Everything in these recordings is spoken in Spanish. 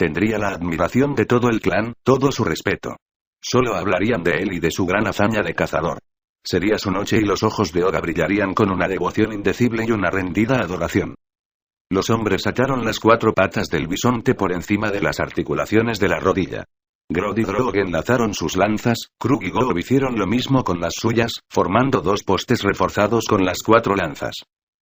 tendría la admiración de todo el clan, todo su respeto. Solo hablarían de él y de su gran hazaña de cazador. Sería su noche y los ojos de Oga brillarían con una devoción indecible y una rendida adoración. Los hombres ataron las 4 patas del bisonte por encima de las articulaciones de la rodilla. Grodd y Grog enlazaron sus lanzas, Krug y Goob hicieron lo mismo con las suyas, formando 2 postes reforzados con las 4 lanzas.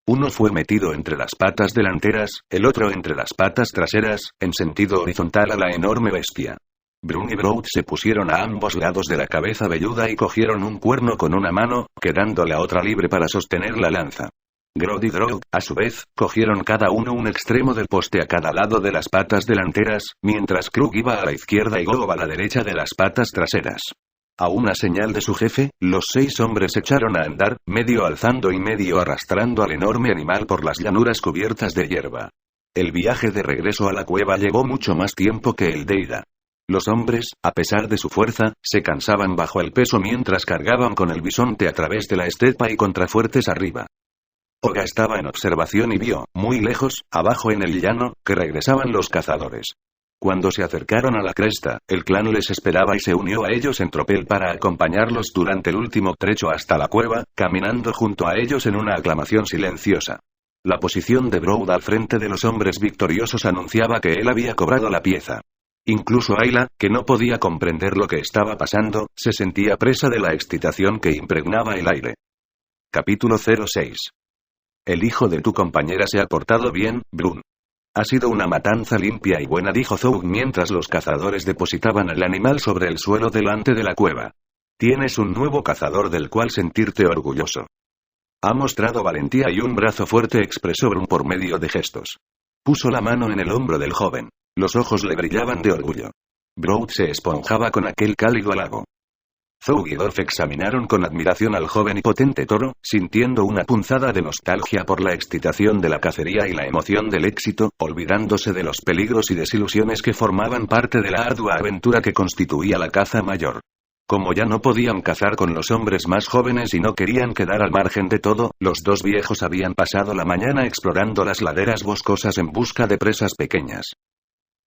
Uno fue metido entre las patas delanteras, el otro entre las patas traseras, en sentido horizontal a la enorme bestia. Brun y Broud se pusieron a ambos lados de la cabeza velluda y cogieron un cuerno con una mano, quedando la otra libre para sostener la lanza. Grodd y Grog, a su vez, cogieron cada uno un extremo del poste a cada lado de las patas delanteras, mientras Krug iba a la izquierda y Goob a la derecha de las patas traseras. A una señal de su jefe, los 6 hombres echaron a andar, medio alzando y medio arrastrando al enorme animal por las llanuras cubiertas de hierba. El viaje de regreso a la cueva llevó mucho más tiempo que el de ida. Los hombres, a pesar de su fuerza, se cansaban bajo el peso mientras cargaban con el bisonte a través de la estepa y contrafuertes arriba. Oga estaba en observación y vio, muy lejos, abajo en el llano, que regresaban los cazadores. Cuando se acercaron a la cresta, el clan les esperaba y se unió a ellos en tropel para acompañarlos durante el último trecho hasta la cueva, caminando junto a ellos en una aclamación silenciosa. La posición de Broud al frente de los hombres victoriosos anunciaba que él había cobrado la pieza. Incluso Ayla, que no podía comprender lo que estaba pasando, se sentía presa de la excitación que impregnaba el aire. Capítulo 06. El hijo de tu compañera se ha portado bien, Brun. Ha sido una matanza limpia y buena, dijo Zoug mientras los cazadores depositaban al animal sobre el suelo delante de la cueva. Tienes un nuevo cazador del cual sentirte orgulloso. Ha mostrado valentía y un brazo fuerte, expresó Brun por medio de gestos. Puso la mano en el hombro del joven. Los ojos le brillaban de orgullo. Broud se esponjaba con aquel cálido halago. Zoug y Dorf examinaron con admiración al joven y potente toro, sintiendo una punzada de nostalgia por la excitación de la cacería y la emoción del éxito, olvidándose de los peligros y desilusiones que formaban parte de la ardua aventura que constituía la caza mayor. Como ya no podían cazar con los hombres más jóvenes y no querían quedar al margen de todo, los 2 viejos habían pasado la mañana explorando las laderas boscosas en busca de presas pequeñas.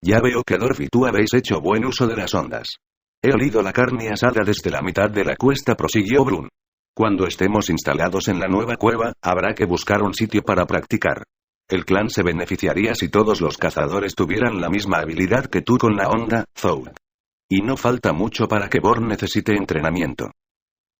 Ya veo que Dorf y tú habéis hecho buen uso de las ondas. He olido la carne asada desde la mitad de la cuesta, prosiguió Brun. Cuando estemos instalados en la nueva cueva, habrá que buscar un sitio para practicar. El clan se beneficiaría si todos los cazadores tuvieran la misma habilidad que tú con la onda, Zoug. Y no falta mucho para que Born necesite entrenamiento.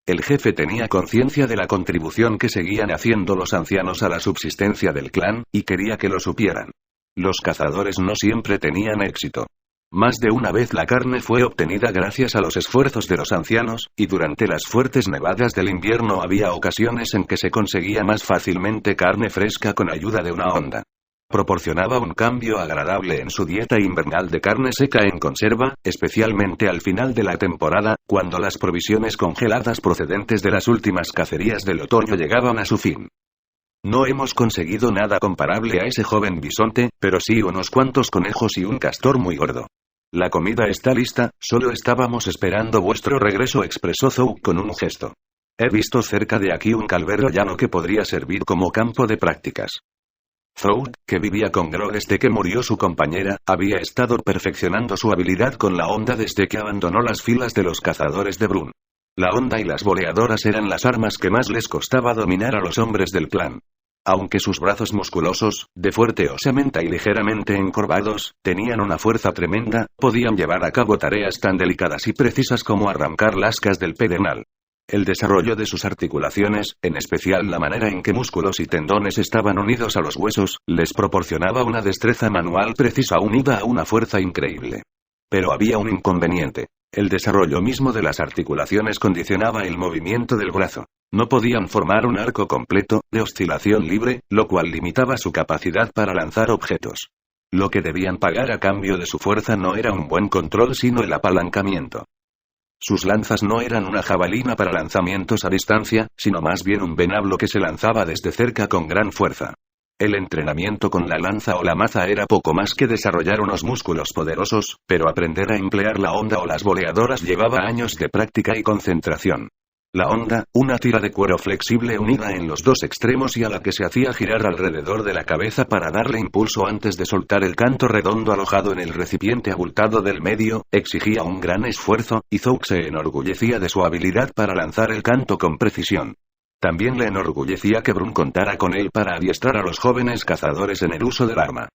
El jefe tenía conciencia de la contribución que seguían haciendo los ancianos a la subsistencia del clan, y quería que lo supieran. Los cazadores no siempre tenían éxito. Más de una vez la carne fue obtenida gracias a los esfuerzos de los ancianos, y durante las fuertes nevadas del invierno había ocasiones en que se conseguía más fácilmente carne fresca con ayuda de una onda. Proporcionaba un cambio agradable en su dieta invernal de carne seca en conserva, especialmente al final de la temporada, cuando las provisiones congeladas procedentes de las últimas cacerías del otoño llegaban a su fin. No hemos conseguido nada comparable a ese joven bisonte, pero sí unos cuantos conejos y un castor muy gordo. La comida está lista, solo estábamos esperando vuestro regreso, expresó Zoug con un gesto. He visto cerca de aquí un calvero llano que podría servir como campo de prácticas. Zoug, que vivía con Grog desde que murió su compañera, había estado perfeccionando su habilidad con la onda desde que abandonó las filas de los cazadores de Brun. La onda y las boleadoras eran las armas que más les costaba dominar a los hombres del clan. Aunque sus brazos musculosos, de fuerte osamenta y ligeramente encorvados, tenían una fuerza tremenda, podían llevar a cabo tareas tan delicadas y precisas como arrancar lascas del pedernal. El desarrollo de sus articulaciones, en especial la manera en que músculos y tendones estaban unidos a los huesos, les proporcionaba una destreza manual precisa unida a una fuerza increíble. Pero había un inconveniente. El desarrollo mismo de las articulaciones condicionaba el movimiento del brazo. No podían formar un arco completo, de oscilación libre, lo cual limitaba su capacidad para lanzar objetos. Lo que debían pagar a cambio de su fuerza no era un buen control sino el apalancamiento. Sus lanzas no eran una jabalina para lanzamientos a distancia, sino más bien un venablo que se lanzaba desde cerca con gran fuerza. El entrenamiento con la lanza o la maza era poco más que desarrollar unos músculos poderosos, pero aprender a emplear la onda o las boleadoras llevaba años de práctica y concentración. La onda, una tira de cuero flexible unida en los dos extremos y a la que se hacía girar alrededor de la cabeza para darle impulso antes de soltar el canto redondo alojado en el recipiente abultado del medio, exigía un gran esfuerzo, y Zouk se enorgullecía de su habilidad para lanzar el canto con precisión. También le enorgullecía que Brun contara con él para adiestrar a los jóvenes cazadores en el uso del arma.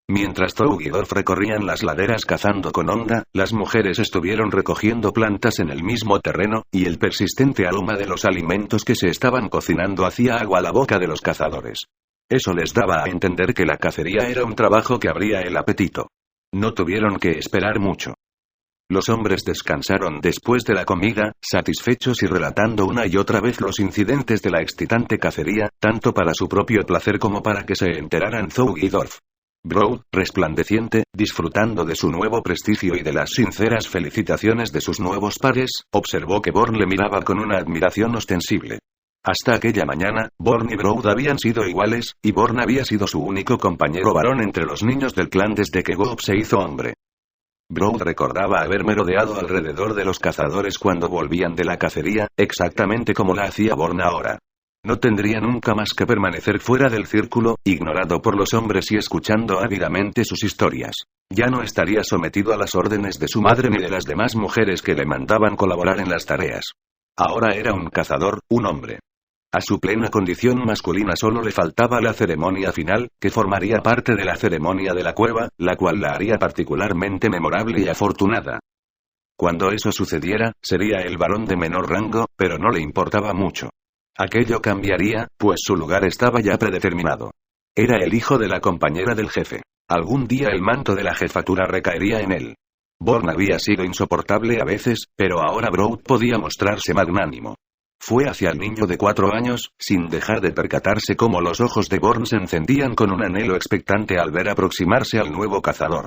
Mientras Zouk y Dorf recorrían las laderas cazando con onda, las mujeres estuvieron recogiendo plantas en el mismo terreno, y el persistente aroma de los alimentos que se estaban cocinando hacía agua a la boca de los cazadores. Eso les daba a entender que la cacería era un trabajo que abría el apetito. No tuvieron que esperar mucho. Los hombres descansaron después de la comida, satisfechos y relatando una y otra vez los incidentes de la excitante cacería, tanto para su propio placer como para que se enteraran Zouk y Dorf. Broud, resplandeciente, disfrutando de su nuevo prestigio y de las sinceras felicitaciones de sus nuevos pares, observó que Born le miraba con una admiración ostensible. Hasta aquella mañana, Born y Broud habían sido iguales, y Born había sido su único compañero varón entre los niños del clan desde que Goop se hizo hombre. Broud recordaba haber merodeado alrededor de los cazadores cuando volvían de la cacería, exactamente como la hacía Born ahora. No tendría nunca más que permanecer fuera del círculo, ignorado por los hombres y escuchando ávidamente sus historias. Ya no estaría sometido a las órdenes de su madre ni de las demás mujeres que le mandaban colaborar en las tareas. Ahora era un cazador, un hombre. A su plena condición masculina solo le faltaba la ceremonia final, que formaría parte de la ceremonia de la cueva, la cual la haría particularmente memorable y afortunada. Cuando eso sucediera, sería el varón de menor rango, pero no le importaba mucho. Aquello cambiaría, pues su lugar estaba ya predeterminado. Era el hijo de la compañera del jefe. Algún día el manto de la jefatura recaería en él. Born había sido insoportable a veces, pero ahora Broud podía mostrarse magnánimo. Fue hacia el niño de 4 años, sin dejar de percatarse cómo los ojos de Born se encendían con un anhelo expectante al ver aproximarse al nuevo cazador.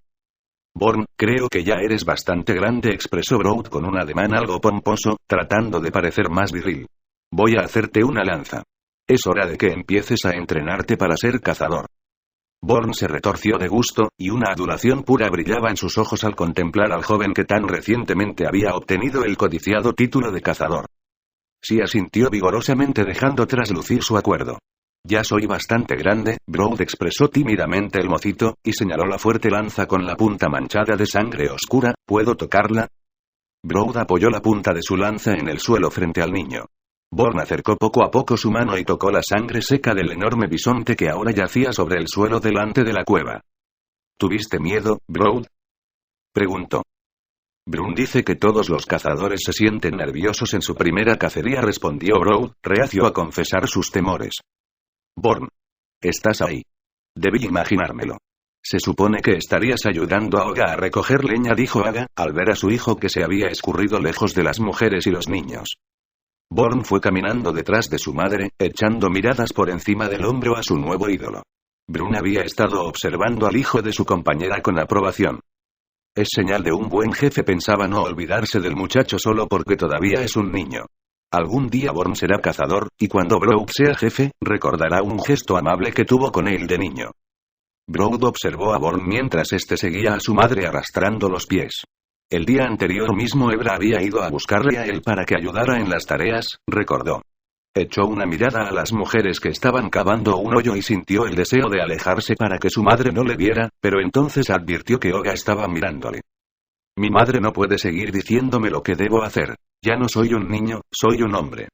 Born, creo que ya eres bastante grande, expresó Broud con un ademán algo pomposo, tratando de parecer más viril. Voy a hacerte una lanza. Es hora de que empieces a entrenarte para ser cazador. Born se retorció de gusto, y una adulación pura brillaba en sus ojos al contemplar al joven que tan recientemente había obtenido el codiciado título de cazador. Sí, asintió vigorosamente dejando traslucir su acuerdo. Ya soy bastante grande, Broud, expresó tímidamente el mocito, y señaló la fuerte lanza con la punta manchada de sangre oscura. ¿Puedo tocarla? Broud apoyó la punta de su lanza en el suelo frente al niño. Born acercó poco a poco su mano y tocó la sangre seca del enorme bisonte que ahora yacía sobre el suelo delante de la cueva. ¿Tuviste miedo, Broud?, preguntó. Brun dice que todos los cazadores se sienten nerviosos en su primera cacería, respondió Broud, reacio a confesar sus temores. Born. Estás ahí. Debí imaginármelo. Se supone que estarías ayudando a Oga a recoger leña, dijo Aga, al ver a su hijo que se había escurrido lejos de las mujeres y los niños. Born fue caminando detrás de su madre, echando miradas por encima del hombro a su nuevo ídolo. Brun había estado observando al hijo de su compañera con aprobación. Es señal de un buen jefe, pensaba no olvidarse del muchacho solo porque todavía es un niño. Algún día Born será cazador, y cuando Broud sea jefe, recordará un gesto amable que tuvo con él de niño. Broud observó a Born mientras este seguía a su madre arrastrando los pies. El día anterior mismo Ebra había ido a buscarle a él para que ayudara en las tareas, recordó. Echó una mirada a las mujeres que estaban cavando un hoyo y sintió el deseo de alejarse para que su madre no le viera, pero entonces advirtió que Oga estaba mirándole. Mi madre no puede seguir diciéndome lo que debo hacer. Ya no soy un niño, soy un hombre.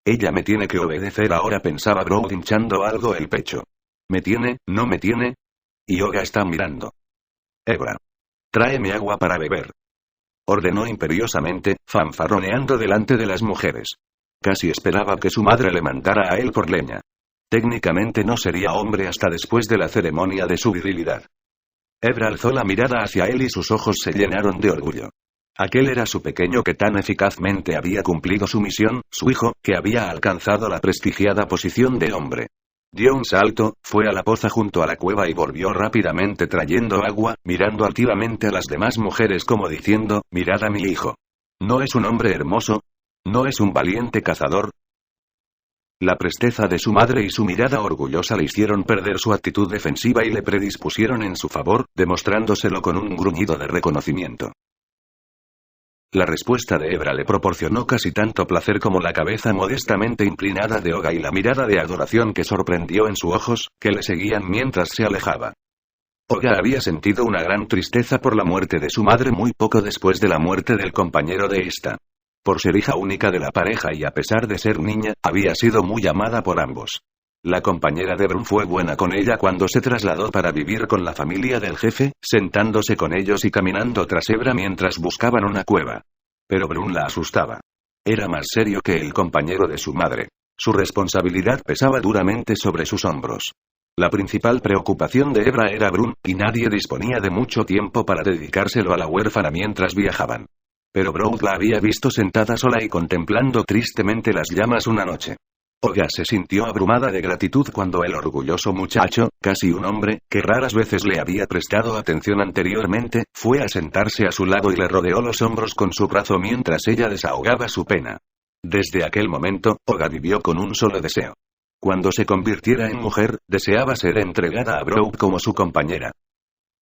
Ella me tiene que obedecer ahora, pensaba Broud hinchando algo el pecho. ¿Me tiene, no me tiene? Y Oga está mirando. Ebra. Tráeme agua para beber. Ordenó imperiosamente, fanfarroneando delante de las mujeres. Casi esperaba que su madre le mandara a él por leña. Técnicamente no sería hombre hasta después de la ceremonia de su virilidad. Ebra alzó la mirada hacia él y sus ojos se llenaron de orgullo. Aquel era su pequeño que tan eficazmente había cumplido su misión, su hijo, que había alcanzado la prestigiada posición de hombre. Dio un salto, fue a la poza junto a la cueva y volvió rápidamente trayendo agua, mirando altivamente a las demás mujeres como diciendo, mirad a mi hijo. ¿No es un hombre hermoso? ¿No es un valiente cazador? La presteza de su madre y su mirada orgullosa le hicieron perder su actitud defensiva y le predispusieron en su favor, demostrándoselo con un gruñido de reconocimiento. La respuesta de Ebra le proporcionó casi tanto placer como la cabeza modestamente inclinada de Oga y la mirada de adoración que sorprendió en sus ojos, que le seguían mientras se alejaba. Oga había sentido una gran tristeza por la muerte de su madre muy poco después de la muerte del compañero de esta. Por ser hija única de la pareja y a pesar de ser niña, había sido muy amada por ambos. La compañera de Brun fue buena con ella cuando se trasladó para vivir con la familia del jefe, sentándose con ellos y caminando tras Ebra mientras buscaban una cueva. Pero Brun la asustaba. Era más serio que el compañero de su madre. Su responsabilidad pesaba duramente sobre sus hombros. La principal preocupación de Ebra era Brun, y nadie disponía de mucho tiempo para dedicárselo a la huérfana mientras viajaban. Pero Brown la había visto sentada sola y contemplando tristemente las llamas una noche. Oga se sintió abrumada de gratitud cuando el orgulloso muchacho, casi un hombre, que raras veces le había prestado atención anteriormente, fue a sentarse a su lado y le rodeó los hombros con su brazo mientras ella desahogaba su pena. Desde aquel momento, Oga vivió con un solo deseo. Cuando se convirtiera en mujer, deseaba ser entregada a Brown como su compañera.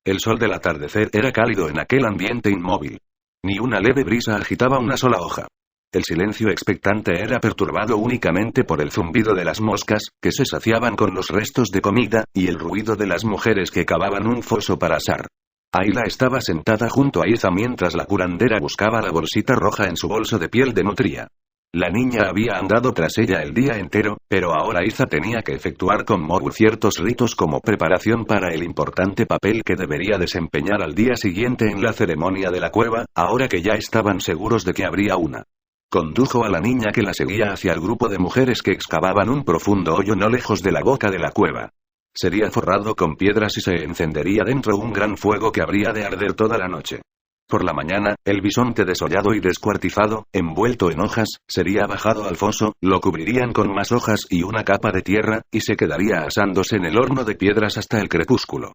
El sol del atardecer era cálido en aquel ambiente inmóvil. Ni una leve brisa agitaba una sola hoja. El silencio expectante era perturbado únicamente por el zumbido de las moscas, que se saciaban con los restos de comida, y el ruido de las mujeres que cavaban un foso para asar. Ayla estaba sentada junto a Iza mientras la curandera buscaba la bolsita roja en su bolso de piel de nutria. La niña había andado tras ella el día entero, pero ahora Iza tenía que efectuar con Mogu ciertos ritos como preparación para el importante papel que debería desempeñar al día siguiente en la ceremonia de la cueva, ahora que ya estaban seguros de que habría una. Condujo a la niña que la seguía hacia el grupo de mujeres que excavaban un profundo hoyo no lejos de la boca de la cueva. Sería forrado con piedras y se encendería dentro un gran fuego que habría de arder toda la noche. Por la mañana, el bisonte desollado y descuartizado, envuelto en hojas, sería bajado al foso, lo cubrirían con más hojas y una capa de tierra, y se quedaría asándose en el horno de piedras hasta el crepúsculo.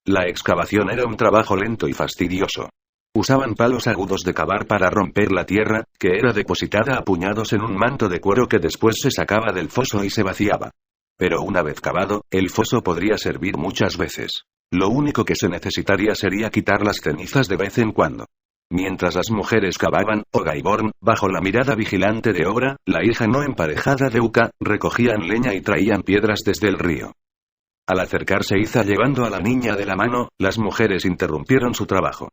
La excavación era un trabajo lento y fastidioso. Usaban palos agudos de cavar para romper la tierra, que era depositada a puñados en un manto de cuero que después se sacaba del foso y se vaciaba. Pero una vez cavado, el foso podría servir muchas veces. Lo único que se necesitaría sería quitar las cenizas de vez en cuando. Mientras las mujeres cavaban, Oga y Born, bajo la mirada vigilante de Obra, la hija no emparejada de Uka, recogían leña y traían piedras desde el río. Al acercarse Iza llevando a la niña de la mano, las mujeres interrumpieron su trabajo.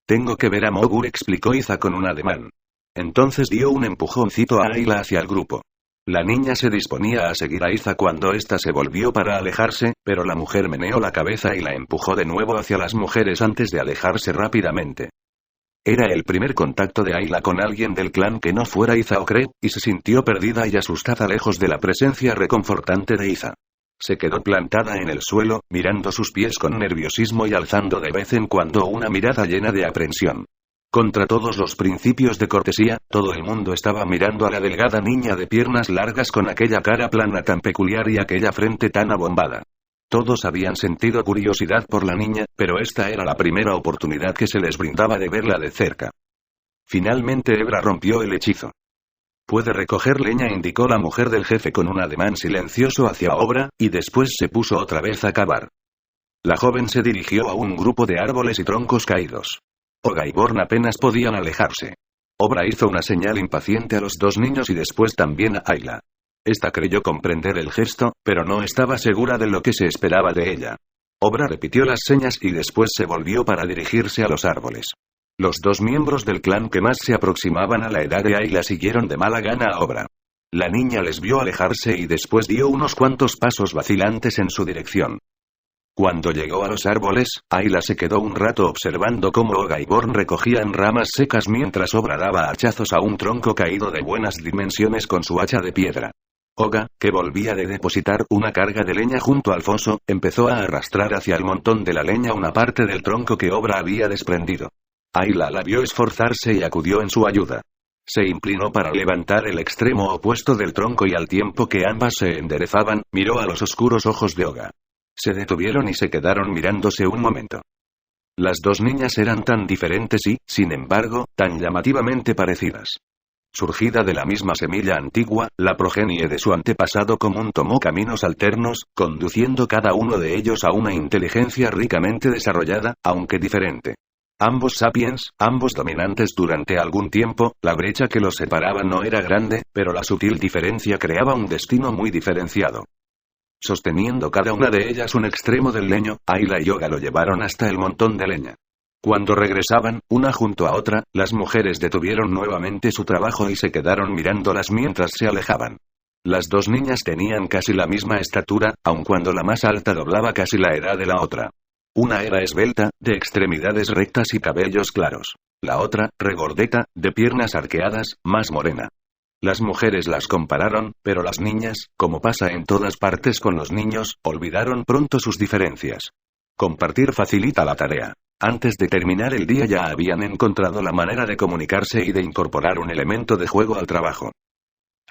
«Tengo que ver a Mogur», explicó Iza con un ademán. Entonces dio un empujoncito a Ayla hacia el grupo. La niña se disponía a seguir a Iza cuando ésta se volvió para alejarse, pero la mujer meneó la cabeza y la empujó de nuevo hacia las mujeres antes de alejarse rápidamente. Era el primer contacto de Ayla con alguien del clan que no fuera Iza o Kreb, y se sintió perdida y asustada lejos de la presencia reconfortante de Iza. Se quedó plantada en el suelo, mirando sus pies con nerviosismo y alzando de vez en cuando una mirada llena de aprensión. Contra todos los principios de cortesía, todo el mundo estaba mirando a la delgada niña de piernas largas con aquella cara plana tan peculiar y aquella frente tan abombada. Todos habían sentido curiosidad por la niña, pero esta era la primera oportunidad que se les brindaba de verla de cerca. Finalmente Ebra rompió el hechizo. «Puede recoger leña», indicó la mujer del jefe con un ademán silencioso hacia Obra, y después se puso otra vez a cavar. La joven se dirigió a un grupo de árboles y troncos caídos. Oga y Born apenas podían alejarse. Obra hizo una señal impaciente a los dos niños y después también a Ayla. Esta creyó comprender el gesto, pero no estaba segura de lo que se esperaba de ella. Obra repitió las señas y después se volvió para dirigirse a los árboles. Los dos miembros del clan que más se aproximaban a la edad de Ayla siguieron de mala gana a Obra. La niña les vio alejarse y después dio unos cuantos pasos vacilantes en su dirección. Cuando llegó a los árboles, Ayla se quedó un rato observando cómo Oga y Born recogían ramas secas mientras Obra daba hachazos a un tronco caído de buenas dimensiones con su hacha de piedra. Oga, que volvía de depositar una carga de leña junto al foso, empezó a arrastrar hacia el montón de la leña una parte del tronco que Obra había desprendido. Ayla la vio esforzarse y acudió en su ayuda. Se inclinó para levantar el extremo opuesto del tronco y al tiempo que ambas se enderezaban, miró a los oscuros ojos de Oga. Se detuvieron y se quedaron mirándose un momento. Las dos niñas eran tan diferentes y, sin embargo, tan llamativamente parecidas. Surgida de la misma semilla antigua, la progenie de su antepasado común tomó caminos alternos, conduciendo cada uno de ellos a una inteligencia ricamente desarrollada, aunque diferente. Ambos sapiens, ambos dominantes durante algún tiempo, la brecha que los separaba no era grande, pero la sutil diferencia creaba un destino muy diferenciado. Sosteniendo cada una de ellas un extremo del leño, Ayla y Yoga lo llevaron hasta el montón de leña. Cuando regresaban, una junto a otra, las mujeres detuvieron nuevamente su trabajo y se quedaron mirándolas mientras se alejaban. Las dos niñas tenían casi la misma estatura, aun cuando la más alta doblaba casi la edad de la otra. Una era esbelta, de extremidades rectas y cabellos claros. La otra, regordeta, de piernas arqueadas, más morena. Las mujeres las compararon, pero las niñas, como pasa en todas partes con los niños, olvidaron pronto sus diferencias. Compartir facilita la tarea. Antes de terminar el día ya habían encontrado la manera de comunicarse y de incorporar un elemento de juego al trabajo.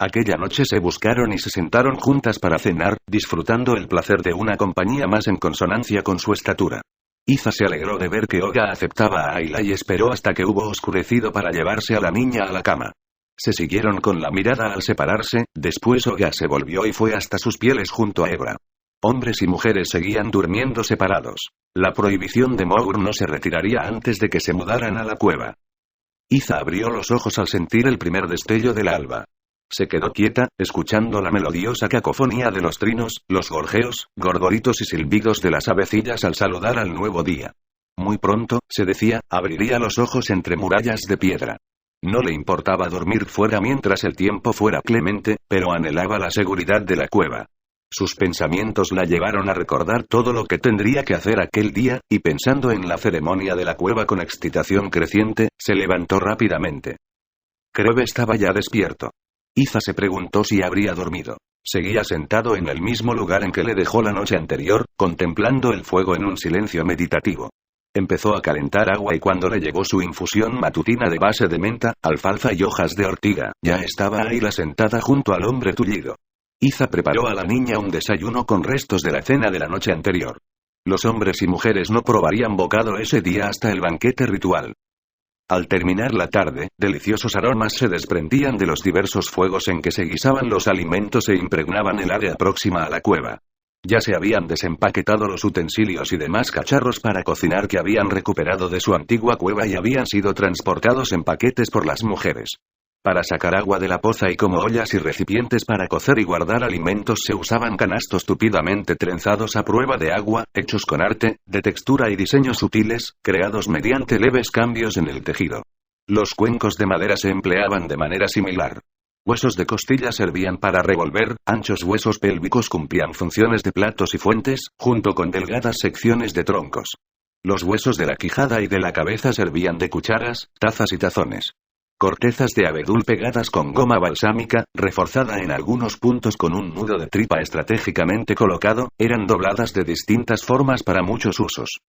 Aquella noche se buscaron y se sentaron juntas para cenar, disfrutando el placer de una compañía más en consonancia con su estatura. Iza se alegró de ver que Oga aceptaba a Ayla y esperó hasta que hubo oscurecido para llevarse a la niña a la cama. Se siguieron con la mirada al separarse, después Oga se volvió y fue hasta sus pieles junto a Ebra. Hombres y mujeres seguían durmiendo separados. La prohibición de Mogur no se retiraría antes de que se mudaran a la cueva. Iza abrió los ojos al sentir el primer destello del alba. Se quedó quieta, escuchando la melodiosa cacofonía de los trinos, los gorjeos, gorgoritos y silbidos de las avecillas al saludar al nuevo día. Muy pronto, se decía, abriría los ojos entre murallas de piedra. No le importaba dormir fuera mientras el tiempo fuera clemente, pero anhelaba la seguridad de la cueva. Sus pensamientos la llevaron a recordar todo lo que tendría que hacer aquel día, y pensando en la ceremonia de la cueva con excitación creciente, se levantó rápidamente. Kreb estaba ya despierto. Iza se preguntó si habría dormido. Seguía sentado en el mismo lugar en que le dejó la noche anterior, contemplando el fuego en un silencio meditativo. Empezó a calentar agua y cuando le llegó su infusión matutina de base de menta, alfalfa y hojas de ortiga, ya estaba Ayla sentada junto al hombre tullido. Iza preparó a la niña un desayuno con restos de la cena de la noche anterior. Los hombres y mujeres no probarían bocado ese día hasta el banquete ritual. Al terminar la tarde, deliciosos aromas se desprendían de los diversos fuegos en que se guisaban los alimentos e impregnaban el área próxima a la cueva. Ya se habían desempaquetado los utensilios y demás cacharros para cocinar que habían recuperado de su antigua cueva y habían sido transportados en paquetes por las mujeres. Para sacar agua de la poza y como ollas y recipientes para cocer y guardar alimentos se usaban canastos tupidamente trenzados a prueba de agua, hechos con arte, de textura y diseños sutiles, creados mediante leves cambios en el tejido. Los cuencos de madera se empleaban de manera similar. Huesos de costilla servían para revolver, anchos huesos pélvicos cumplían funciones de platos y fuentes, junto con delgadas secciones de troncos. Los huesos de la quijada y de la cabeza servían de cucharas, tazas y tazones. Cortezas de abedul pegadas con goma balsámica, reforzada en algunos puntos con un nudo de tripa estratégicamente colocado, eran dobladas de distintas formas para muchos usos.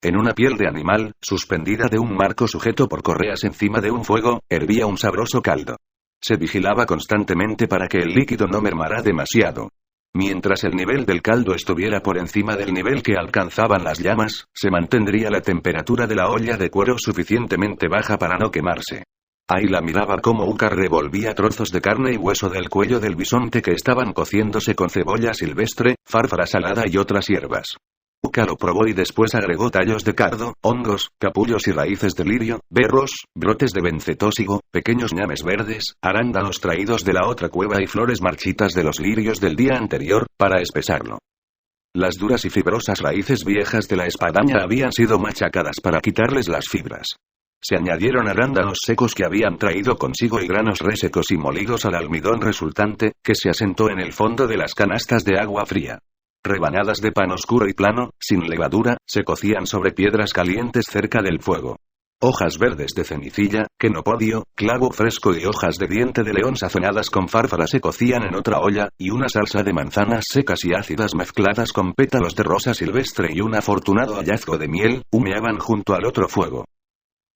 En una piel de animal, suspendida de un marco sujeto por correas encima de un fuego, hervía un sabroso caldo. Se vigilaba constantemente para que el líquido no mermara demasiado. Mientras el nivel del caldo estuviera por encima del nivel que alcanzaban las llamas, se mantendría la temperatura de la olla de cuero suficientemente baja para no quemarse. Ayla miraba cómo Uka revolvía trozos de carne y hueso del cuello del bisonte que estaban cociéndose con cebolla silvestre, fárfara salada y otras hierbas. Uka lo probó y después agregó tallos de cardo, hongos, capullos y raíces de lirio, berros, brotes de bencetósigo, pequeños ñames verdes, arándanos traídos de la otra cueva y flores marchitas de los lirios del día anterior, para espesarlo. Las duras y fibrosas raíces viejas de la espadaña habían sido machacadas para quitarles las fibras. Se añadieron arándanos secos que habían traído consigo y granos resecos y molidos al almidón resultante, que se asentó en el fondo de las canastas de agua fría. Rebanadas de pan oscuro y plano, sin levadura, se cocían sobre piedras calientes cerca del fuego. Hojas verdes de cenicilla, quenopodio, clavo fresco y hojas de diente de león sazonadas con fárfara se cocían en otra olla, y una salsa de manzanas secas y ácidas mezcladas con pétalos de rosa silvestre y un afortunado hallazgo de miel, humeaban junto al otro fuego.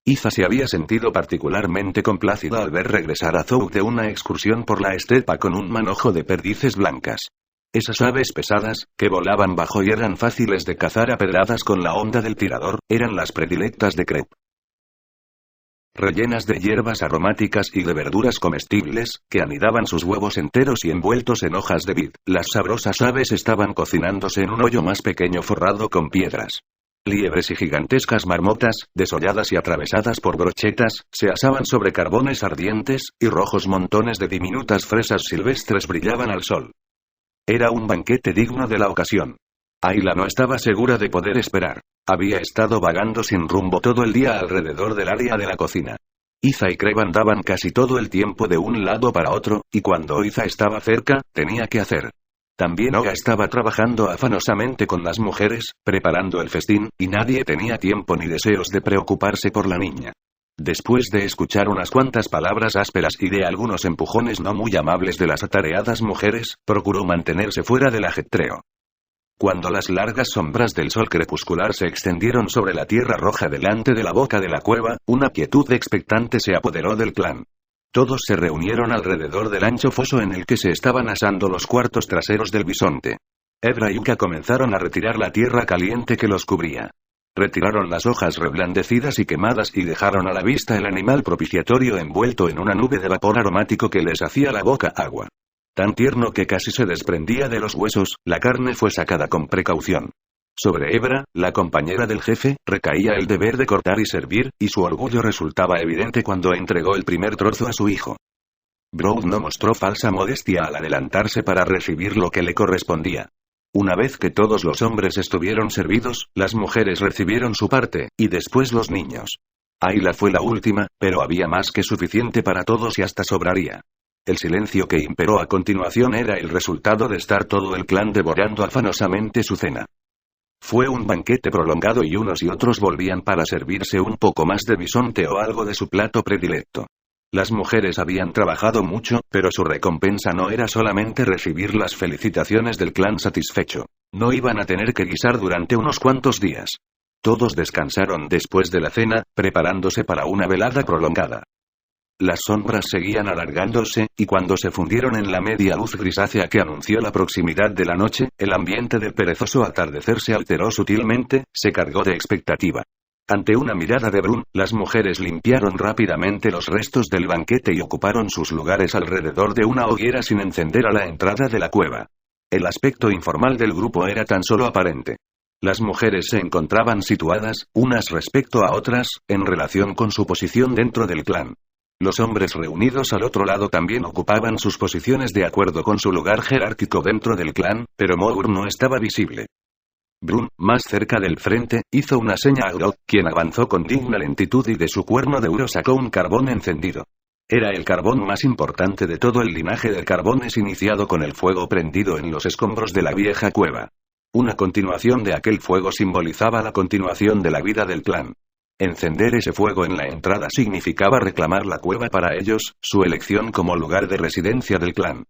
Iza se había sentido particularmente complacida al ver regresar a Zou de una excursión por la estepa con un manojo de perdices blancas. Esas aves pesadas, que volaban bajo y eran fáciles de cazar a pedradas con la onda del tirador, eran las predilectas de Kreb. Rellenas de hierbas aromáticas y de verduras comestibles, que anidaban sus huevos enteros y envueltos en hojas de vid, las sabrosas aves estaban cocinándose en un hoyo más pequeño forrado con piedras. Liebres y gigantescas marmotas, desolladas y atravesadas por brochetas, se asaban sobre carbones ardientes, y rojos montones de diminutas fresas silvestres brillaban al sol. Era un banquete digno de la ocasión. Ayla no estaba segura de poder esperar. Había estado vagando sin rumbo todo el día alrededor del área de la cocina. Iza y Creb andaban casi todo el tiempo de un lado para otro, y cuando Iza estaba cerca, tenía que hacer. También Oga estaba trabajando afanosamente con las mujeres, preparando el festín, y nadie tenía tiempo ni deseos de preocuparse por la niña. Después de escuchar unas cuantas palabras ásperas y de algunos empujones no muy amables de las atareadas mujeres, procuró mantenerse fuera del ajetreo. Cuando las largas sombras del sol crepuscular se extendieron sobre la tierra roja delante de la boca de la cueva, una quietud expectante se apoderó del clan. Todos se reunieron alrededor del ancho foso en el que se estaban asando los cuartos traseros del bisonte. Ebra y Uka comenzaron a retirar la tierra caliente que los cubría. Retiraron las hojas reblandecidas y quemadas y dejaron a la vista el animal propiciatorio envuelto en una nube de vapor aromático que les hacía la boca agua. Tan tierno que casi se desprendía de los huesos, la carne fue sacada con precaución. Sobre Ebra, la compañera del jefe, recaía el deber de cortar y servir, y su orgullo resultaba evidente cuando entregó el primer trozo a su hijo. Brown no mostró falsa modestia al adelantarse para recibir lo que le correspondía. Una vez que todos los hombres estuvieron servidos, las mujeres recibieron su parte, y después los niños. Ayla fue la última, pero había más que suficiente para todos y hasta sobraría. El silencio que imperó a continuación era el resultado de estar todo el clan devorando afanosamente su cena. Fue un banquete prolongado y unos y otros volvían para servirse un poco más de bisonte o algo de su plato predilecto. Las mujeres habían trabajado mucho, pero su recompensa no era solamente recibir las felicitaciones del clan satisfecho. No iban a tener que guisar durante unos cuantos días. Todos descansaron después de la cena, preparándose para una velada prolongada. Las sombras seguían alargándose, y cuando se fundieron en la media luz grisácea que anunció la proximidad de la noche, el ambiente del perezoso atardecer se alteró sutilmente, se cargó de expectativa. Ante una mirada de Brun, las mujeres limpiaron rápidamente los restos del banquete y ocuparon sus lugares alrededor de una hoguera sin encender a la entrada de la cueva. El aspecto informal del grupo era tan solo aparente. Las mujeres se encontraban situadas, unas respecto a otras, en relación con su posición dentro del clan. Los hombres reunidos al otro lado también ocupaban sus posiciones de acuerdo con su lugar jerárquico dentro del clan, pero Mogur no estaba visible. Brun, más cerca del frente, hizo una seña a Groth, quien avanzó con digna lentitud y de su cuerno de oro sacó un carbón encendido. Era el carbón más importante de todo el linaje de carbones iniciado con el fuego prendido en los escombros de la vieja cueva. Una continuación de aquel fuego simbolizaba la continuación de la vida del clan. Encender ese fuego en la entrada significaba reclamar la cueva para ellos, su elección como lugar de residencia del clan.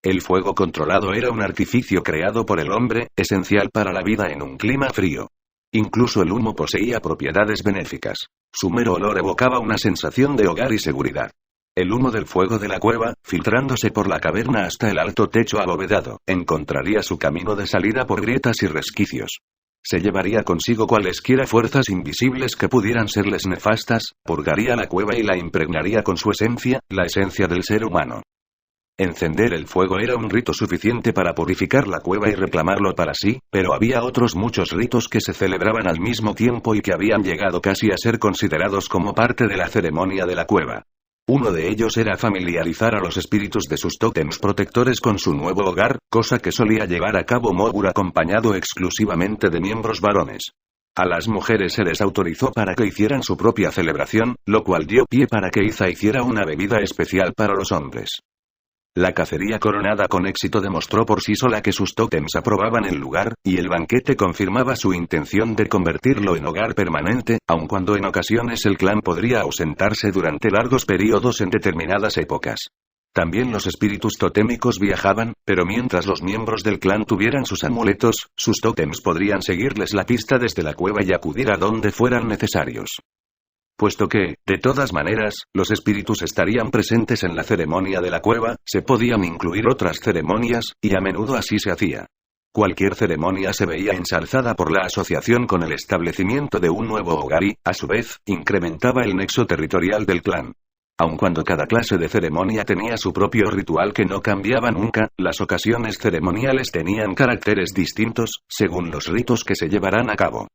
El fuego controlado era un artificio creado por el hombre, esencial para la vida en un clima frío. Incluso el humo poseía propiedades benéficas. Su mero olor evocaba una sensación de hogar y seguridad. El humo del fuego de la cueva, filtrándose por la caverna hasta el alto techo abovedado, encontraría su camino de salida por grietas y resquicios. Se llevaría consigo cualesquiera fuerzas invisibles que pudieran serles nefastas, purgaría la cueva y la impregnaría con su esencia, la esencia del ser humano. Encender el fuego era un rito suficiente para purificar la cueva y reclamarlo para sí, pero había otros muchos ritos que se celebraban al mismo tiempo y que habían llegado casi a ser considerados como parte de la ceremonia de la cueva. Uno de ellos era familiarizar a los espíritus de sus tótems protectores con su nuevo hogar, cosa que solía llevar a cabo Mogur acompañado exclusivamente de miembros varones. A las mujeres se les autorizó para que hicieran su propia celebración, lo cual dio pie para que Iza hiciera una bebida especial para los hombres. La cacería coronada con éxito demostró por sí sola que sus tótems aprobaban el lugar, y el banquete confirmaba su intención de convertirlo en hogar permanente, aun cuando en ocasiones el clan podría ausentarse durante largos periodos en determinadas épocas. También los espíritus totémicos viajaban, pero mientras los miembros del clan tuvieran sus amuletos, sus tótems podrían seguirles la pista desde la cueva y acudir a donde fueran necesarios. Puesto que, de todas maneras, los espíritus estarían presentes en la ceremonia de la cueva, se podían incluir otras ceremonias, y a menudo así se hacía. Cualquier ceremonia se veía ensalzada por la asociación con el establecimiento de un nuevo hogar y, a su vez, incrementaba el nexo territorial del clan. Aun cuando cada clase de ceremonia tenía su propio ritual que no cambiaba nunca, las ocasiones ceremoniales tenían caracteres distintos, según los ritos que se llevarán a cabo.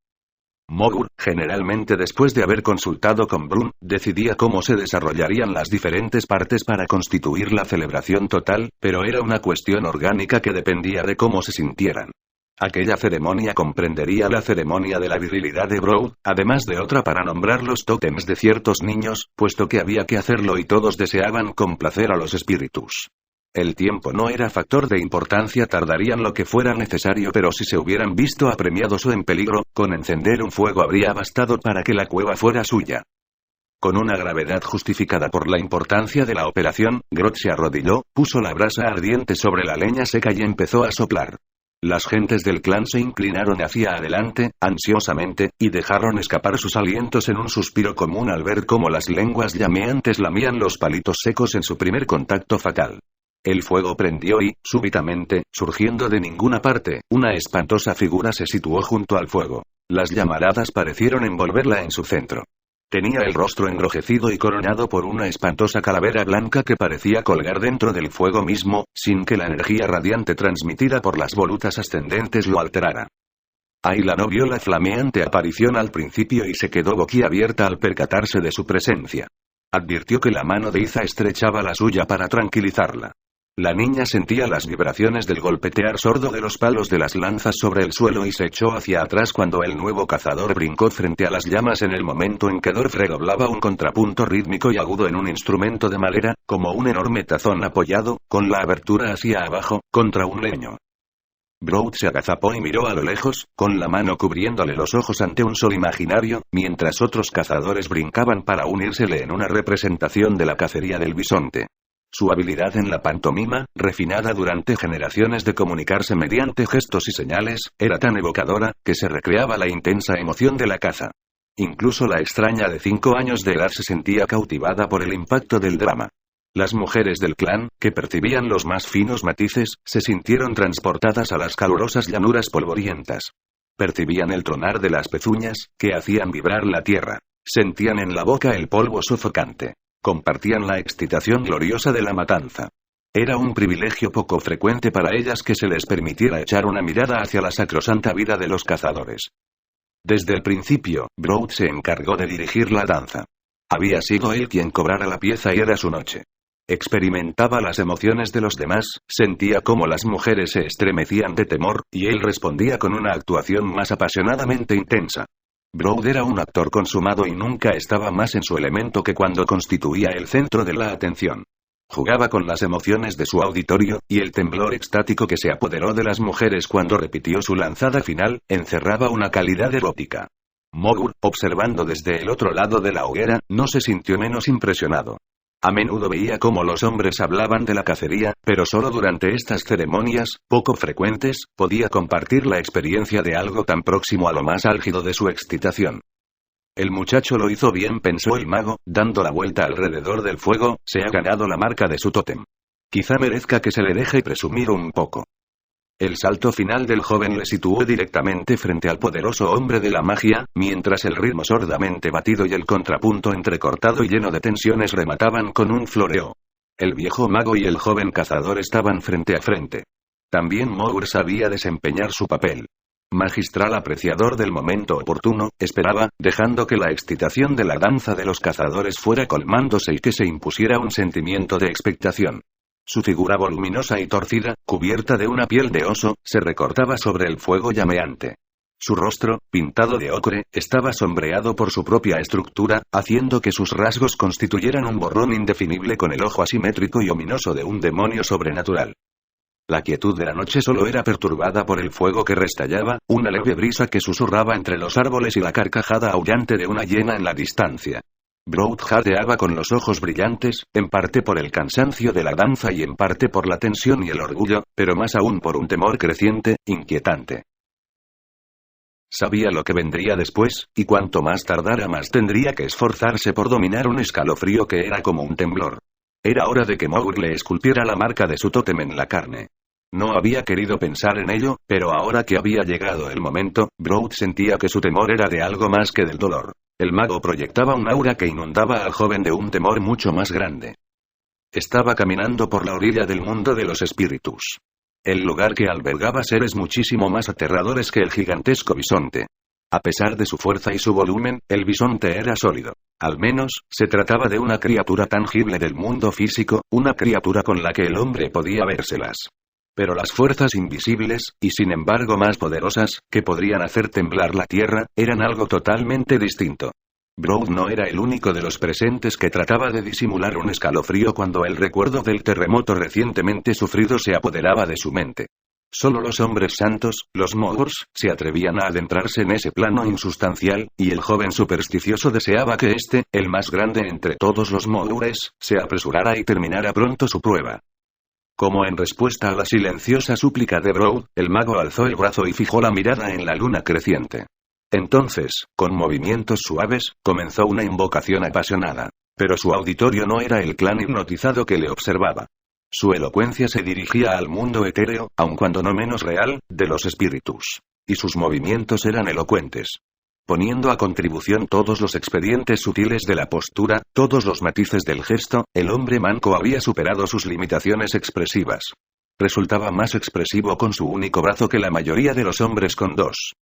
Mogur, generalmente después de haber consultado con Brun, decidía cómo se desarrollarían las diferentes partes para constituir la celebración total, pero era una cuestión orgánica que dependía de cómo se sintieran. Aquella ceremonia comprendería la ceremonia de la virilidad de Brood, además de otra para nombrar los tótems de ciertos niños, puesto que había que hacerlo y todos deseaban complacer a los espíritus. El tiempo no era factor de importancia, tardarían lo que fuera necesario, pero si se hubieran visto apremiados o en peligro, con encender un fuego habría bastado para que la cueva fuera suya. Con una gravedad justificada por la importancia de la operación, Grodd se arrodilló, puso la brasa ardiente sobre la leña seca y empezó a soplar. Las gentes del clan se inclinaron hacia adelante, ansiosamente, y dejaron escapar sus alientos en un suspiro común al ver cómo las lenguas llameantes lamían los palitos secos en su primer contacto fatal. El fuego prendió y, súbitamente, surgiendo de ninguna parte, una espantosa figura se situó junto al fuego. Las llamaradas parecieron envolverla en su centro. Tenía el rostro enrojecido y coronado por una espantosa calavera blanca que parecía colgar dentro del fuego mismo, sin que la energía radiante transmitida por las volutas ascendentes lo alterara. Ayla no vio la flameante aparición al principio y se quedó boquiabierta al percatarse de su presencia. Advirtió que la mano de Iza estrechaba la suya para tranquilizarla. La niña sentía las vibraciones del golpetear sordo de los palos de las lanzas sobre el suelo y se echó hacia atrás cuando el nuevo cazador brincó frente a las llamas en el momento en que Dorf redoblaba un contrapunto rítmico y agudo en un instrumento de madera, como un enorme tazón apoyado, con la abertura hacia abajo, contra un leño. Brood se agazapó y miró a lo lejos, con la mano cubriéndole los ojos ante un sol imaginario, mientras otros cazadores brincaban para unírsele en una representación de la cacería del bisonte. Su habilidad en la pantomima, refinada durante generaciones de comunicarse mediante gestos y señales, era tan evocadora, que se recreaba la intensa emoción de la caza. Incluso la extraña de 5 años de edad se sentía cautivada por el impacto del drama. Las mujeres del clan, que percibían los más finos matices, se sintieron transportadas a las calurosas llanuras polvorientas. Percibían el tronar de las pezuñas, que hacían vibrar la tierra. Sentían en la boca el polvo sofocante. Compartían la excitación gloriosa de la matanza. Era un privilegio poco frecuente para ellas que se les permitiera echar una mirada hacia la sacrosanta vida de los cazadores. Desde el principio, Brood se encargó de dirigir la danza. Había sido él quien cobrara la pieza y era su noche. Experimentaba las emociones de los demás, sentía cómo las mujeres se estremecían de temor, y él respondía con una actuación más apasionadamente intensa. Brood era un actor consumado y nunca estaba más en su elemento que cuando constituía el centro de la atención. Jugaba con las emociones de su auditorio, y el temblor extático que se apoderó de las mujeres cuando repitió su lanzada final, encerraba una calidad erótica. Mogur, observando desde el otro lado de la hoguera, no se sintió menos impresionado. A menudo veía cómo los hombres hablaban de la cacería, pero solo durante estas ceremonias, poco frecuentes, podía compartir la experiencia de algo tan próximo a lo más álgido de su excitación. El muchacho lo hizo bien, pensó el mago, dando la vuelta alrededor del fuego, se ha ganado la marca de su tótem. Quizá merezca que se le deje presumir un poco. El salto final del joven le situó directamente frente al poderoso hombre de la magia, mientras el ritmo sordamente batido y el contrapunto entrecortado y lleno de tensiones remataban con un floreo. El viejo mago y el joven cazador estaban frente a frente. También Mogur sabía desempeñar su papel. Magistral apreciador del momento oportuno, esperaba, dejando que la excitación de la danza de los cazadores fuera colmándose y que se impusiera un sentimiento de expectación. Su figura voluminosa y torcida, cubierta de una piel de oso, se recortaba sobre el fuego llameante. Su rostro, pintado de ocre, estaba sombreado por su propia estructura, haciendo que sus rasgos constituyeran un borrón indefinible con el ojo asimétrico y ominoso de un demonio sobrenatural. La quietud de la noche solo era perturbada por el fuego que restallaba, una leve brisa que susurraba entre los árboles y la carcajada aullante de una hiena en la distancia. Brood jadeaba con los ojos brillantes, en parte por el cansancio de la danza y en parte por la tensión y el orgullo, pero más aún por un temor creciente, inquietante. Sabía lo que vendría después, y cuanto más tardara más tendría que esforzarse por dominar un escalofrío que era como un temblor. Era hora de que Mogur le esculpiera la marca de su tótem en la carne. No había querido pensar en ello, pero ahora que había llegado el momento, Brood sentía que su temor era de algo más que del dolor. El mago proyectaba un aura que inundaba al joven de un temor mucho más grande. Estaba caminando por la orilla del mundo de los espíritus. El lugar que albergaba seres muchísimo más aterradores que el gigantesco bisonte. A pesar de su fuerza y su volumen, el bisonte era sólido. Al menos, se trataba de una criatura tangible del mundo físico, una criatura con la que el hombre podía vérselas. Pero las fuerzas invisibles, y sin embargo más poderosas, que podrían hacer temblar la tierra, eran algo totalmente distinto. Brood no era el único de los presentes que trataba de disimular un escalofrío cuando el recuerdo del terremoto recientemente sufrido se apoderaba de su mente. Solo los hombres santos, los Mogurs, se atrevían a adentrarse en ese plano insustancial, y el joven supersticioso deseaba que este, el más grande entre todos los Mogures, se apresurara y terminara pronto su prueba. Como en respuesta a la silenciosa súplica de Brood, el mago alzó el brazo y fijó la mirada en la luna creciente. Entonces, con movimientos suaves, comenzó una invocación apasionada. Pero su auditorio no era el clan hipnotizado que le observaba. Su elocuencia se dirigía al mundo etéreo, aun cuando no menos real, de los espíritus. Y sus movimientos eran elocuentes. Poniendo a contribución todos los expedientes sutiles de la postura, todos los matices del gesto, el hombre manco había superado sus limitaciones expresivas. Resultaba más expresivo con su único brazo que la mayoría de los hombres con dos.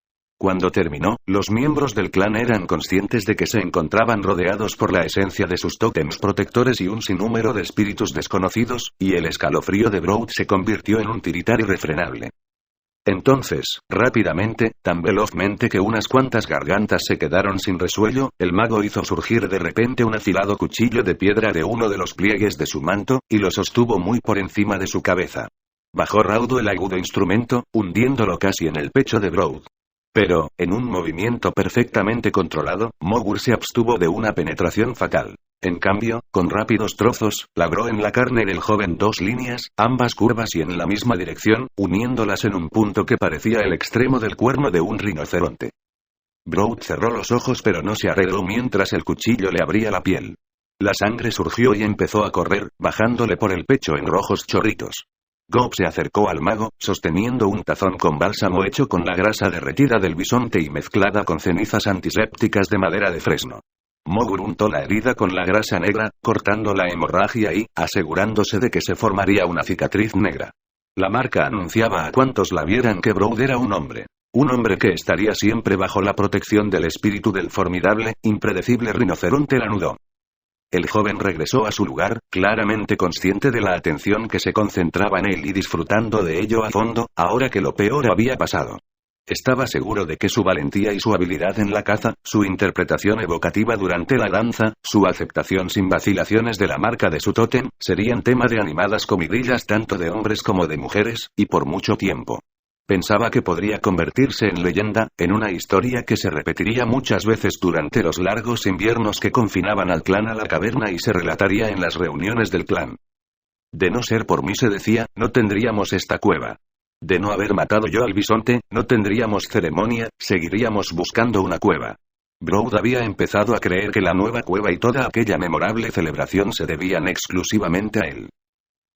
Cuando terminó, los miembros del clan eran conscientes de que se encontraban rodeados por la esencia de sus tótems protectores y un sinnúmero de espíritus desconocidos, y el escalofrío de Brood se convirtió en un tiritar irrefrenable. Entonces, rápidamente, tan velozmente que unas cuantas gargantas se quedaron sin resuello, el mago hizo surgir de repente un afilado cuchillo de piedra de uno de los pliegues de su manto, y lo sostuvo muy por encima de su cabeza. Bajó raudo el agudo instrumento, hundiéndolo casi en el pecho de Brood. Pero, en un movimiento perfectamente controlado, Mogur se abstuvo de una penetración fatal. En cambio, con rápidos trozos, labró en la carne del joven dos líneas, ambas curvas y en la misma dirección, uniéndolas en un punto que parecía el extremo del cuerno de un rinoceronte. Brood cerró los ojos pero no se arregló mientras el cuchillo le abría la piel. La sangre surgió y empezó a correr, bajándole por el pecho en rojos chorritos. Gob se acercó al mago, sosteniendo un tazón con bálsamo hecho con la grasa derretida del bisonte y mezclada con cenizas antisépticas de madera de fresno. Mogur untó la herida con la grasa negra, cortando la hemorragia y, asegurándose de que se formaría una cicatriz negra. La marca anunciaba a cuantos la vieran que Brood era un hombre. Un hombre que estaría siempre bajo la protección del espíritu del formidable, impredecible rinoceronte lanudo. El joven regresó a su lugar, claramente consciente de la atención que se concentraba en él y disfrutando de ello a fondo, ahora que lo peor había pasado. Estaba seguro de que su valentía y su habilidad en la caza, su interpretación evocativa durante la danza, su aceptación sin vacilaciones de la marca de su tótem, serían tema de animadas comidillas tanto de hombres como de mujeres, y por mucho tiempo. Pensaba que podría convertirse en leyenda, en una historia que se repetiría muchas veces durante los largos inviernos que confinaban al clan a la caverna y se relataría en las reuniones del clan. De no ser por mí, se decía, no tendríamos esta cueva. De no haber matado yo al bisonte, no tendríamos ceremonia, seguiríamos buscando una cueva. Brood había empezado a creer que la nueva cueva y toda aquella memorable celebración se debían exclusivamente a él.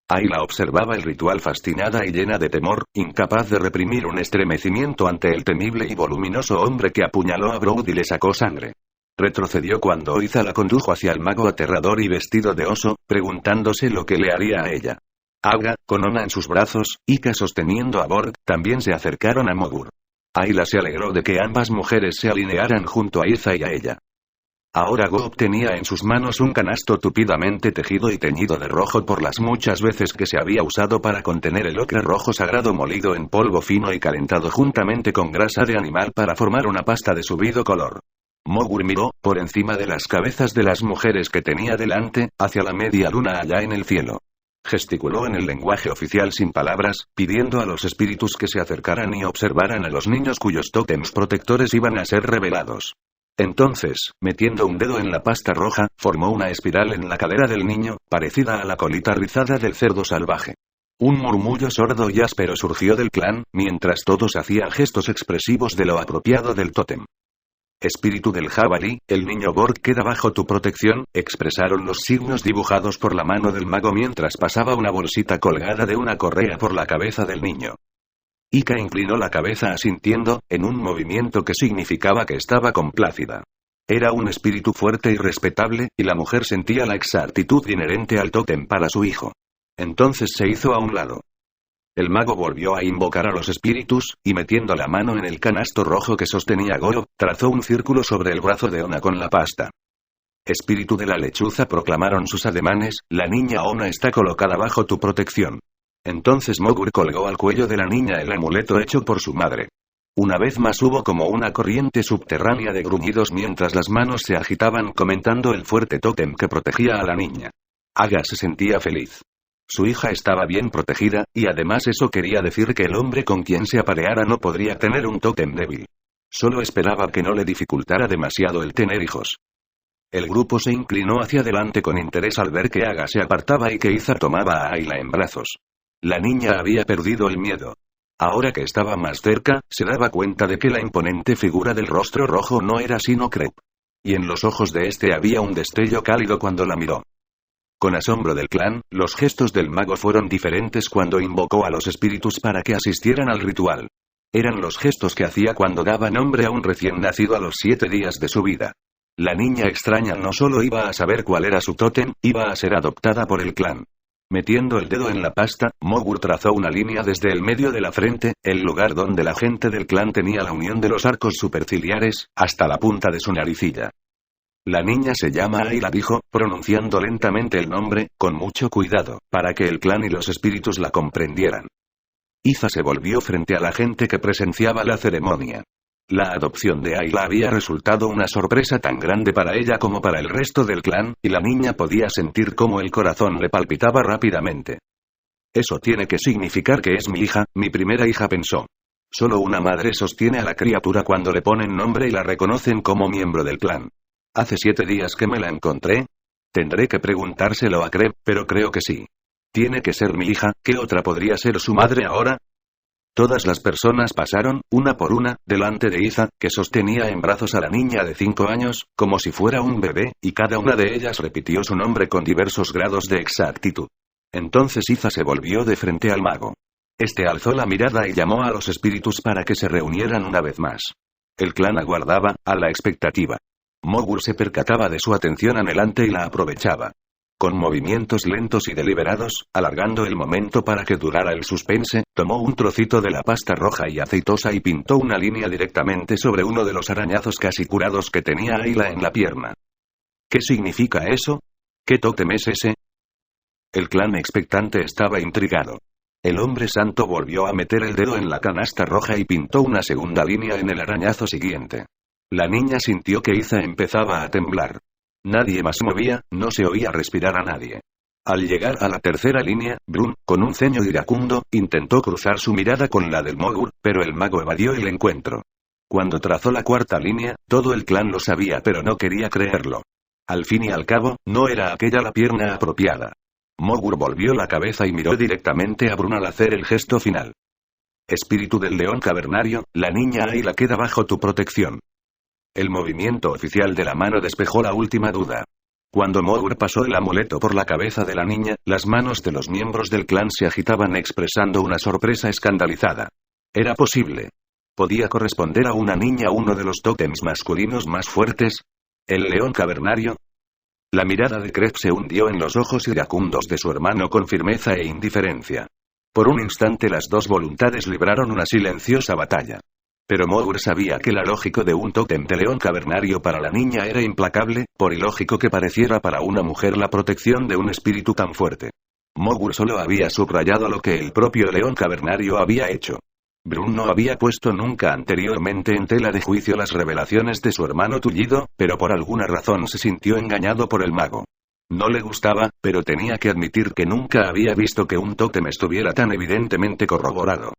Ayla observaba el ritual fascinada y llena de temor, incapaz de reprimir un estremecimiento ante el temible y voluminoso hombre que apuñaló a Brood y le sacó sangre. Retrocedió cuando Iza la condujo hacia el mago aterrador y vestido de oso, preguntándose lo que le haría a ella. Aga, con Ona en sus brazos, Ika sosteniendo a Borg, también se acercaron a Mogur. Ayla se alegró de que ambas mujeres se alinearan junto a Iza y a ella. Ahora Gob tenía en sus manos un canasto tupidamente tejido y teñido de rojo por las muchas veces que se había usado para contener el ocre rojo sagrado molido en polvo fino y calentado juntamente con grasa de animal para formar una pasta de subido color. Mogur miró, por encima de las cabezas de las mujeres que tenía delante, hacia la media luna allá en el cielo. Gesticuló en el lenguaje oficial sin palabras, pidiendo a los espíritus que se acercaran y observaran a los niños cuyos tótems protectores iban a ser revelados. Entonces, metiendo un dedo en la pasta roja, formó una espiral en la cadera del niño, parecida a la colita rizada del cerdo salvaje. Un murmullo sordo y áspero surgió del clan, mientras todos hacían gestos expresivos de lo apropiado del tótem. Espíritu del jabalí, el niño Borg queda bajo tu protección, expresaron los signos dibujados por la mano del mago mientras pasaba una bolsita colgada de una correa por la cabeza del niño. Ika inclinó la cabeza asintiendo, en un movimiento que significaba que estaba complácida. Era un espíritu fuerte y respetable, y la mujer sentía la exactitud inherente al tótem para su hijo. Entonces se hizo a un lado. El mago volvió a invocar a los espíritus, y metiendo la mano en el canasto rojo que sostenía Goro, trazó un círculo sobre el brazo de Ona con la pasta. Espíritu de la lechuza, proclamaron sus ademanes, la niña Ona está colocada bajo tu protección. Entonces Mogur colgó al cuello de la niña el amuleto hecho por su madre. Una vez más hubo como una corriente subterránea de gruñidos mientras las manos se agitaban comentando el fuerte tótem que protegía a la niña. Aga se sentía feliz. Su hija estaba bien protegida, y además eso quería decir que el hombre con quien se apareara no podría tener un tótem débil. Solo esperaba que no le dificultara demasiado el tener hijos. El grupo se inclinó hacia adelante con interés al ver que Aga se apartaba y que Iza tomaba a Ayla en brazos. La niña había perdido el miedo. Ahora que estaba más cerca, se daba cuenta de que la imponente figura del rostro rojo no era sino Crep. Y en los ojos de este había un destello cálido cuando la miró. Con asombro del clan, los gestos del mago fueron diferentes cuando invocó a los espíritus para que asistieran al ritual. Eran los gestos que hacía cuando daba nombre a un recién nacido a los 7 días de su vida. La niña extraña no solo iba a saber cuál era su tótem, iba a ser adoptada por el clan. Metiendo el dedo en la pasta, Mogur trazó una línea desde el medio de la frente, el lugar donde la gente del clan tenía la unión de los arcos superciliares, hasta la punta de su naricilla. La niña se llama Ayla, dijo, pronunciando lentamente el nombre, con mucho cuidado, para que el clan y los espíritus la comprendieran. Iza se volvió frente a la gente que presenciaba la ceremonia. La adopción de Ayla había resultado una sorpresa tan grande para ella como para el resto del clan, y la niña podía sentir cómo el corazón le palpitaba rápidamente. Eso tiene que significar que es mi hija, mi primera hija, pensó. Solo una madre sostiene a la criatura cuando le ponen nombre y la reconocen como miembro del clan. ¿Hace 7 días que me la encontré? Tendré que preguntárselo a Crep, pero creo que sí. Tiene que ser mi hija, ¿qué otra podría ser su madre ahora? Todas las personas pasaron, una por una, delante de Iza, que sostenía en brazos a la niña de 5 años, como si fuera un bebé, y cada una de ellas repitió su nombre con diversos grados de exactitud. Entonces Iza se volvió de frente al mago. Este alzó la mirada y llamó a los espíritus para que se reunieran una vez más. El clan aguardaba, a la expectativa. Mogur se percataba de su atención anhelante y la aprovechaba. Con movimientos lentos y deliberados, alargando el momento para que durara el suspense, tomó un trocito de la pasta roja y aceitosa y pintó una línea directamente sobre uno de los arañazos casi curados que tenía Ayla en la pierna. ¿Qué significa eso? ¿Qué tótem es ese? El clan expectante estaba intrigado. El hombre santo volvió a meter el dedo en la canasta roja y pintó una segunda línea en el arañazo siguiente. La niña sintió que Iza empezaba a temblar. Nadie más movía, no se oía respirar a nadie. Al llegar a la tercera línea, Brun, con un ceño iracundo, intentó cruzar su mirada con la del Mogur, pero el mago evadió el encuentro. Cuando trazó la cuarta línea, todo el clan lo sabía pero no quería creerlo. Al fin y al cabo, no era aquella la pierna apropiada. Mogur volvió la cabeza y miró directamente a Brun al hacer el gesto final. Espíritu del león cavernario, la niña Ayla queda bajo tu protección. El movimiento oficial de la mano despejó la última duda. Cuando Mogur pasó el amuleto por la cabeza de la niña, las manos de los miembros del clan se agitaban expresando una sorpresa escandalizada. Era posible. ¿Podía corresponder a una niña uno de los tótems masculinos más fuertes? ¿El león cavernario? La mirada de Crep se hundió en los ojos iracundos de su hermano con firmeza e indiferencia. Por un instante las dos voluntades libraron una silenciosa batalla. Pero Mogur sabía que la lógica de un tótem de león cavernario para la niña era implacable, por ilógico que pareciera para una mujer la protección de un espíritu tan fuerte. Mogur solo había subrayado lo que el propio león cavernario había hecho. Brun no había puesto nunca anteriormente en tela de juicio las revelaciones de su hermano tullido, pero por alguna razón se sintió engañado por el mago. No le gustaba, pero tenía que admitir que nunca había visto que un tótem estuviera tan evidentemente corroborado.